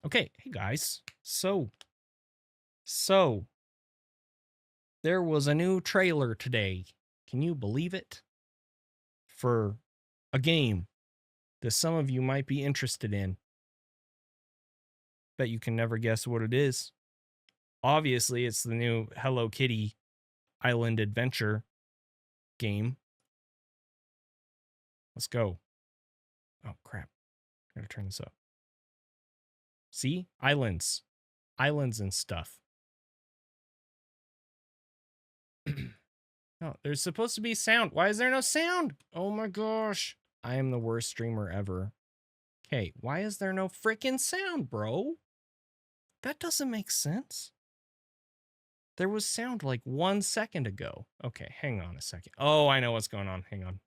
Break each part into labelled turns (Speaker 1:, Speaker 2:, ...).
Speaker 1: Okay, hey guys. So there was a new trailer today. Can you believe it? For a game that some of you might be interested in. Bet you can never guess what it is. Obviously, it's the new Hello Kitty Island Adventure game. Let's go. Oh crap. Gotta turn this up. See? Islands. Islands and stuff. Oh, there's supposed to be sound. Why is there no sound? Oh my gosh. I am the worst streamer ever. Okay, why is there no freaking sound, bro? That doesn't make sense. There was sound like 1 second ago. Okay, hang on a second. Oh, I know what's going on. Hang on.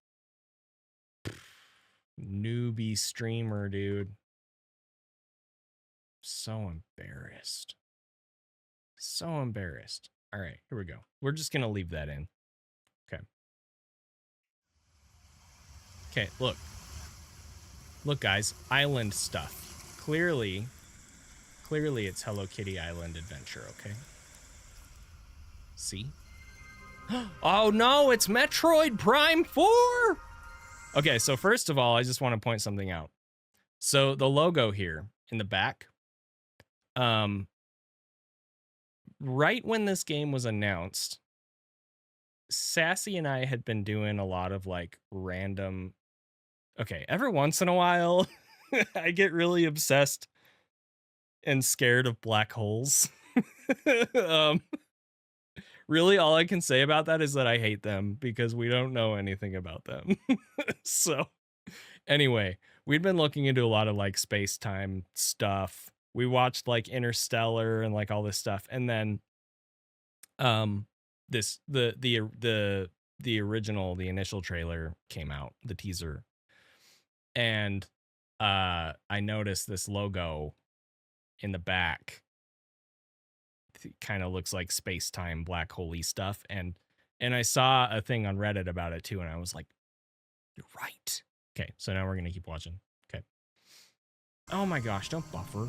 Speaker 1: Newbie streamer, dude. So embarrassed. So embarrassed. All right, here we go. We're just going to leave that in. Okay. Okay, look. Look, guys. Island stuff. Clearly it's Hello Kitty Island Adventure, okay? See? Oh no, it's Metroid Prime 4! Okay, so first of all, I just want to point something out. So the logo here in the back, right when this game was announced, Sassy and I had been doing a lot of like random, okay, every once in a while, I get really obsessed and scared of black holes. Really, all I can say about that is that I hate them because we don't know anything about them. So anyway, we'd been looking into a lot of like space-time stuff. We watched like Interstellar and like all this stuff. And then the original, the initial trailer came out, the teaser. And I noticed this logo in the back. It kind of looks like space-time black hole-y stuff. And I saw a thing on Reddit about it too, and I was like, you're right. Okay, so now we're gonna keep watching. Okay. Oh my gosh, don't buffer.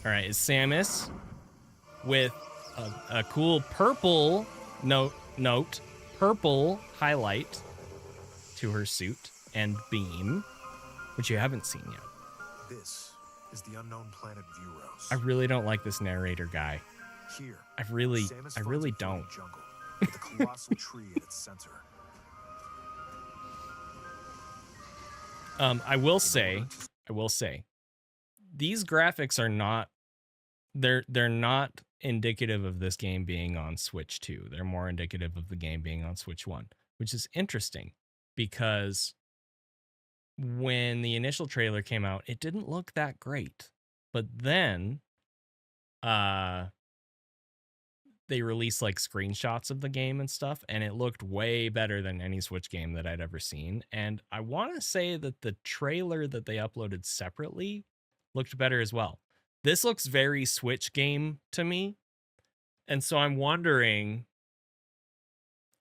Speaker 1: All right, it's Samus with a cool purple purple highlight to her suit and beam, which you haven't seen yet.
Speaker 2: This is the unknown planet Vuros.
Speaker 1: I really don't like this narrator guy.
Speaker 2: Here,
Speaker 1: I really don't.
Speaker 2: Jungle with a colossal tree at its center.
Speaker 1: I will say, these graphics are not, they're not indicative of this game being on Switch 2. They're more indicative of the game being on Switch 1, which is interesting because when the initial trailer came out, it didn't look that great. But then they released like screenshots of the game and stuff, and it looked way better than any Switch game that I'd ever seen. And I want to say that the trailer that they uploaded separately looked better as well. This looks very Switch game to me. And so I'm wondering,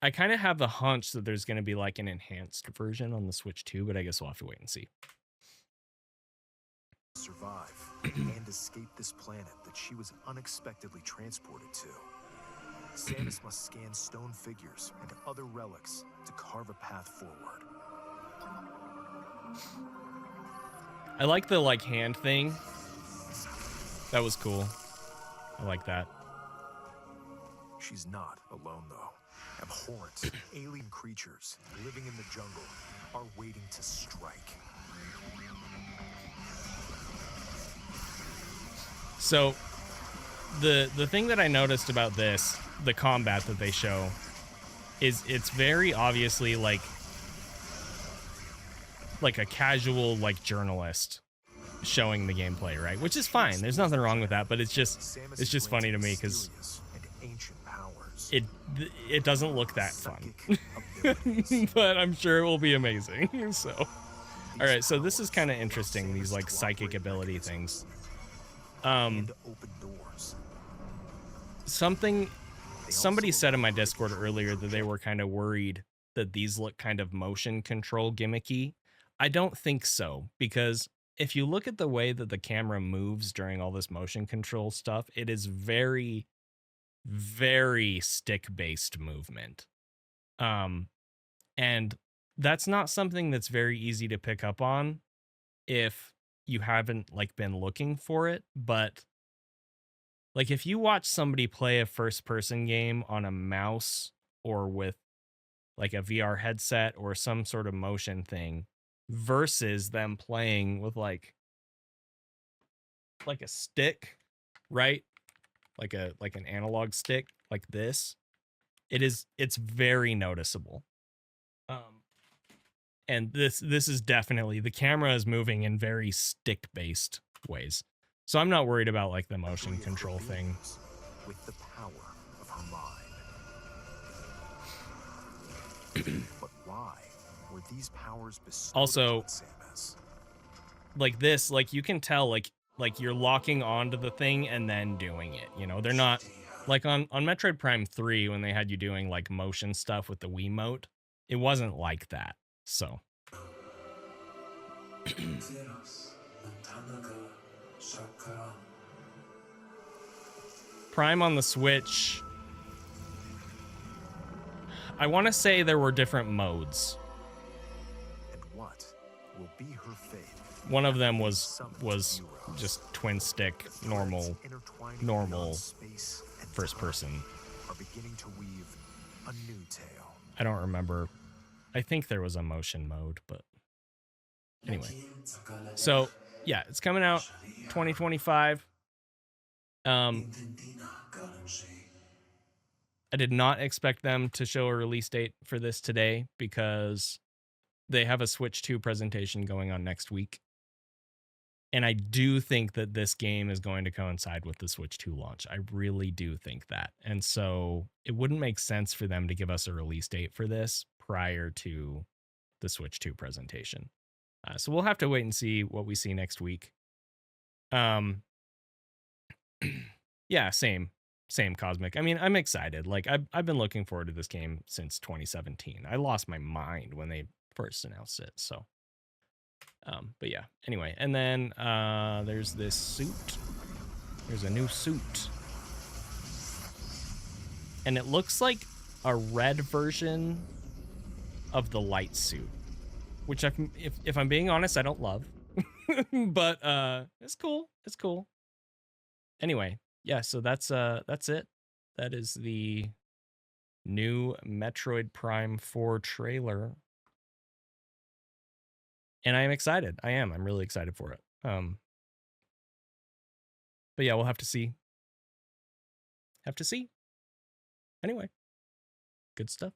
Speaker 1: I kind of have a hunch that there's going to be like an enhanced version on the Switch 2, but I guess we'll have to wait and see.
Speaker 2: Survive and escape this planet that she was unexpectedly transported to. Samus must scan stone figures and other relics to carve a path forward.
Speaker 1: I like the like hand thing. That was cool. I like that.
Speaker 2: She's not alone though. Abhorrent alien creatures living in the jungle are waiting to strike.
Speaker 1: So the thing that I noticed about this, the combat that they show, is it's very obviously like a casual like journalist showing the gameplay, right? Which is fine. There's nothing wrong with that, but it's just funny to me because it doesn't look that fun. But I'm sure it will be amazing. So all right, so this is kind of interesting, these like psychic ability things. Somebody said in my Discord earlier that they were kind of worried that these look kind of motion control gimmicky. I don't think so, because if you look at the way that the camera moves during all this motion control stuff, it is very, very stick-based movement. And that's not something that's very easy to pick up on if you haven't like been looking for it, but like if you watch somebody play a first person game on a mouse or with like a VR headset or some sort of motion thing versus them playing with like a stick, right? Like an analog stick like this, it's very noticeable. And this is definitely, the camera is moving in very stick based ways. So I'm not worried about like the motion control thing.
Speaker 2: With the power of her mind. But why were these powers bestowed
Speaker 1: Also,
Speaker 2: on Samus?
Speaker 1: like this, like you can tell like you're locking onto the thing and then doing it, you know. They're not like on Metroid Prime 3 when they had you doing like motion stuff with the Wiimote. It wasn't like that. So Prime on the Switch, I want to say there were different modes.
Speaker 2: And what will be her fate?
Speaker 1: One of them was just twin stick, normal first person.
Speaker 2: Are beginning to weave a new tale.
Speaker 1: I don't remember. I think there was a motion mode, but anyway. So yeah, it's coming out 2025. I did not expect them to show a release date for this today because they have a Switch 2 presentation going on next week. And I do think that this game is going to coincide with the Switch 2 launch. I really do think that. And so it wouldn't make sense for them to give us a release date for this prior to the Switch 2 presentation. So we'll have to wait and see what we see next week. Yeah, same Cosmic. I mean, I'm excited. Like I've been looking forward to this game since 2017. I lost my mind when they first announced it. So but yeah, anyway, and then there's this suit. There's a new suit. And it looks like a red version of the light suit, which if I'm being honest, I don't love. But it's cool. It's cool. Anyway, yeah, so that's it. That is the new Metroid Prime 4 trailer. And I am excited. I'm really excited for it. But yeah, we'll have to see. Anyway, good stuff.